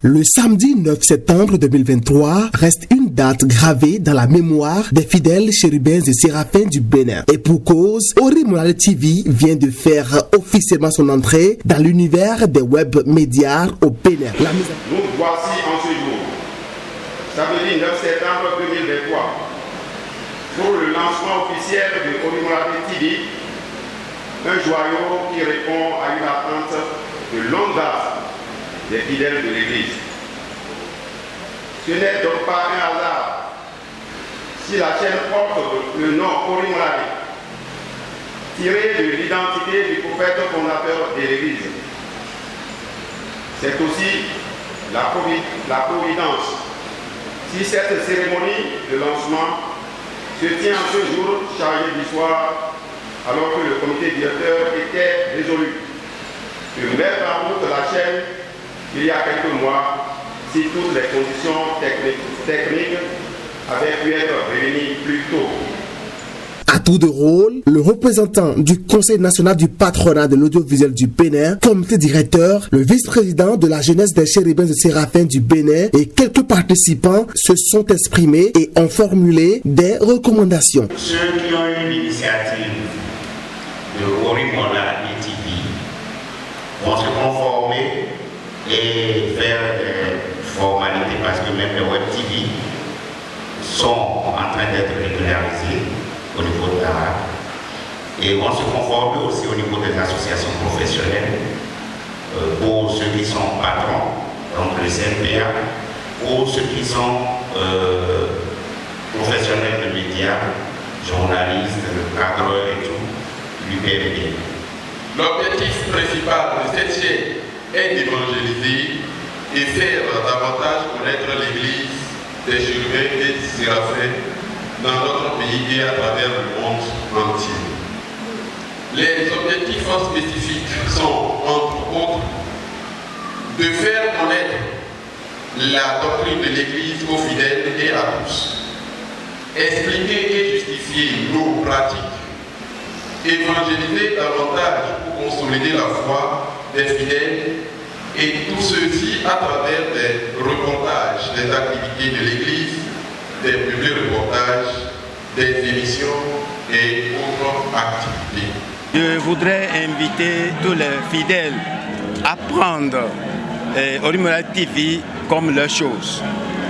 Le samedi 9 septembre 2023 reste une date gravée dans la mémoire des fidèles chérubins et séraphins du Bénin. Et pour cause, Orimolade TV vient de faire officiellement son entrée dans l'univers des web médias au Bénin. Nous voici en ce jour, samedi 9 septembre 2023, pour le lancement officiel de Orimolade TV, un joyau qui répond à une attente de longue date des fidèles de l'Église. Ce n'est donc pas un hasard si la chaîne porte le nom Orimolade, tiré de l'identité du prophète fondateur de l'Église. C'est aussi la providence. Si cette cérémonie de lancement se tient en ce jour chargé d'histoire, alors que le comité directeur était résolu de mettre en route la chaîne il y a quelques mois, si toutes les conditions techniques avaient pu être réunies plus tôt. À tour de rôle, le représentant du Conseil national du patronat de l'audiovisuel du Bénin, comité directeur, le vice-président de la jeunesse des chérubins et séraphins du Bénin et quelques participants se sont exprimés et ont formulé des recommandations. Ceux qui ont eu l'initiative de Orimolade TV vont se conformer et faire des formalités parce que même les web TV sont en train d'être régularisés au niveau de l'ARA et vont se conformer aussi au niveau des associations professionnelles pour ceux qui sont patrons, donc le CNPA, pour ceux qui sont professionnels de médias, journalistes, cadreurs et tout, l'UPMD. L'objectif principal de cette chaîne est d'évangéliser et faire davantage connaître l'Église des chérubins et des séraphins dans notre pays et à travers le monde entier. Les objectifs spécifiques sont, entre autres, de faire connaître la doctrine de l'Église aux fidèles et à tous, expliquer et justifier nos pratiques, évangéliser davantage pour consolider la foi des fidèles et tout ceci à travers des reportages des activités de l'Église, des publi-reportages, des émissions et autres activités. Je voudrais inviter tous les fidèles à prendre Orimolade TV comme leur chose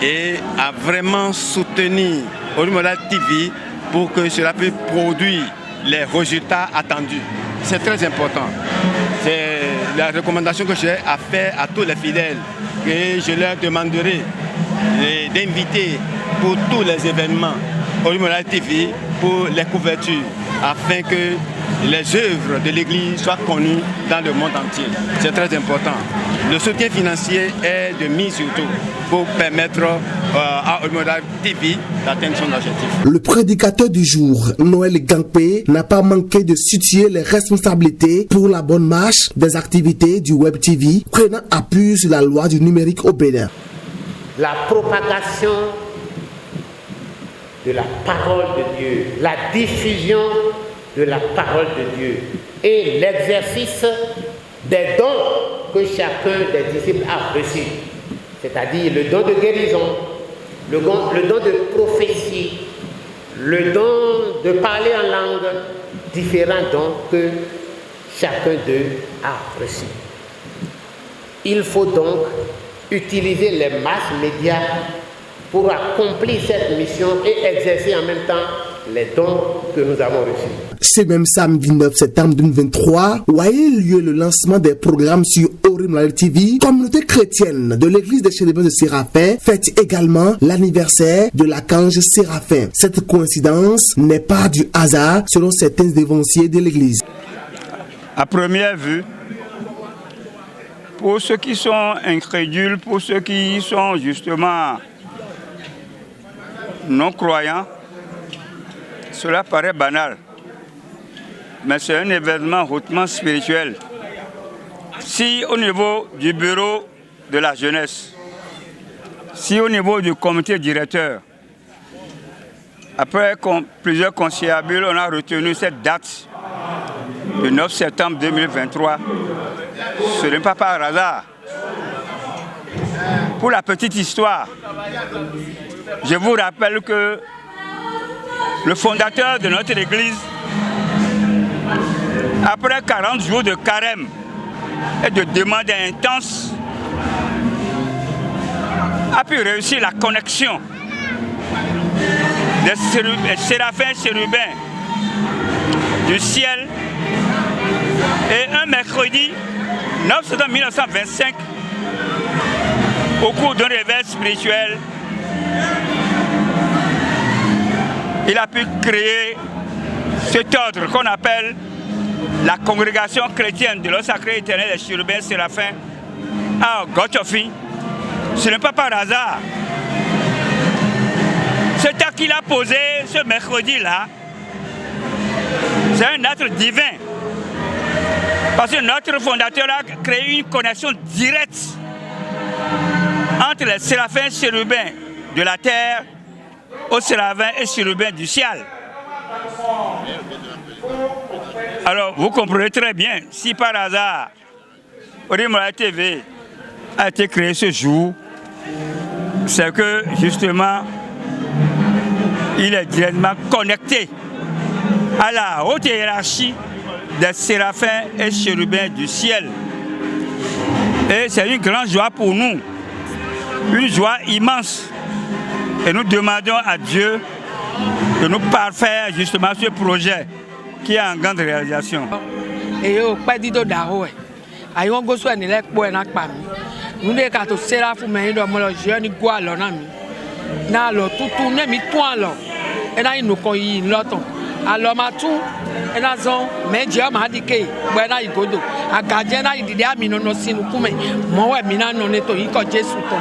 et à vraiment soutenir Orimolade TV pour que cela puisse produire les résultats attendus. C'est très important. C'est la recommandation que j'ai à faire à tous les fidèles et je leur demanderai d'inviter pour tous les événements Orimolade TV pour les couvertures afin que les œuvres de l'Église soient connues dans le monde entier. C'est très important. Le soutien financier est de mise surtout pour permettre à Orimolade TV d'atteindre son objectif. Le prédicateur du jour, Noël Gangpé, n'a pas manqué de situer les responsabilités pour la bonne marche des activités du Web TV, prenant appui sur la loi du numérique au Bénin. La propagation de la parole de Dieu, la diffusion de la parole de Dieu et l'exercice des dons que chacun des disciples a reçus, c'est-à-dire le don de guérison, le don de prophétie, le don de parler en langue, différents dons que chacun d'eux a reçus. Il faut donc utiliser les masses médias pour accomplir cette mission et exercer en même temps les dons que nous avons reçus. Ce même samedi 9 septembre 2023, où a eu lieu le lancement des programmes sur Orimolade TV, communauté chrétienne de l'église des chérubins de Séraphin fête également l'anniversaire de l'archange Séraphin. Cette coïncidence n'est pas du hasard selon certains dévanciers de l'église. À première vue, pour ceux qui sont incrédules, pour ceux qui sont justement non-croyants, cela paraît banal. Mais c'est un événement hautement spirituel. Si au niveau du bureau de la jeunesse, si au niveau du comité directeur, après plusieurs conciliabules, on a retenu cette date, le 9 septembre 2023, ce n'est pas par hasard. Pour la petite histoire, je vous rappelle que le fondateur de notre église, après 40 jours de carême et de demandes intenses, a pu réussir la connexion des séraphins chérubins du ciel. Et un mercredi 9 septembre 1925, au cours d'un réveil spirituel, il a pu créer cet ordre qu'on appelle la congrégation chrétienne de l'eau sacrée éternelle des chérubins séraphins à Gochofi. Ce n'est pas par hasard. Ce acte qu'il a posé ce mercredi-là, c'est un acte divin. Parce que notre fondateur a créé une connexion directe entre les séraphins chérubins de la terre aux séraphins et chérubins du ciel. Alors, vous comprenez très bien, si par hasard, Orimola TV a été créé ce jour, c'est que justement, il est directement connecté à la haute hiérarchie des séraphins et chérubins du ciel. Et c'est une grande joie pour nous, une joie immense. Et nous demandons à Dieu de nous parfaire justement ce projet qui est en grande réalisation. Et au pas dit d'arrêt. Aïe on go soit n'élève pour un acte. Nous ne qu'à séraphin mais il doit me le jeune quoi alors nami. Na lo tout tourner mi toi alors. Et là il nous cogne l'autre. Alors ma tout et là zon mais Dieu m'a dit que voilà il godo. A gardien là il dit à mi non si nous comme moi mi na non eto il ko Jésus ton.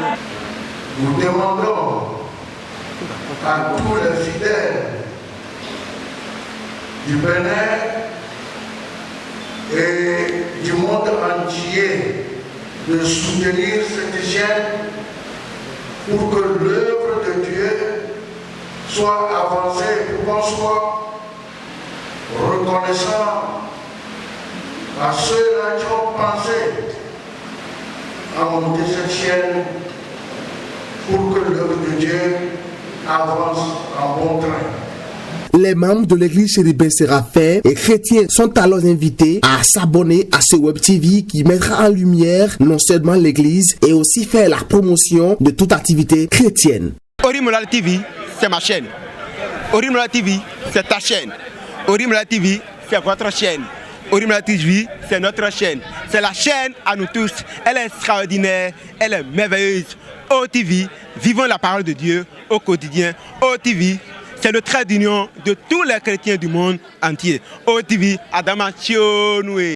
Nous demandons à tous les fidèles du Bénin et du monde entier de soutenir cette chaîne pour que l'œuvre de Dieu soit avancée, pour qu'on soit reconnaissant à ceux-là qui ont pensé à monter cette chaîne pour que l'œuvre de Dieu avance en bon train. Les membres de l'église chérubin séraphin et chrétiens sont alors invités à s'abonner à ce web TV qui mettra en lumière non seulement l'église et aussi faire la promotion de toute activité chrétienne. Orimola TV, c'est ma chaîne. Orimola TV, c'est ta chaîne. Orimola TV, c'est votre chaîne. Orimola TV, c'est notre chaîne. C'est la chaîne à nous tous. Elle est extraordinaire, elle est merveilleuse. OTV, vivons la parole de Dieu au quotidien. OTV, c'est le trait d'union de tous les chrétiens du monde entier. OTV, Adama Chionoué.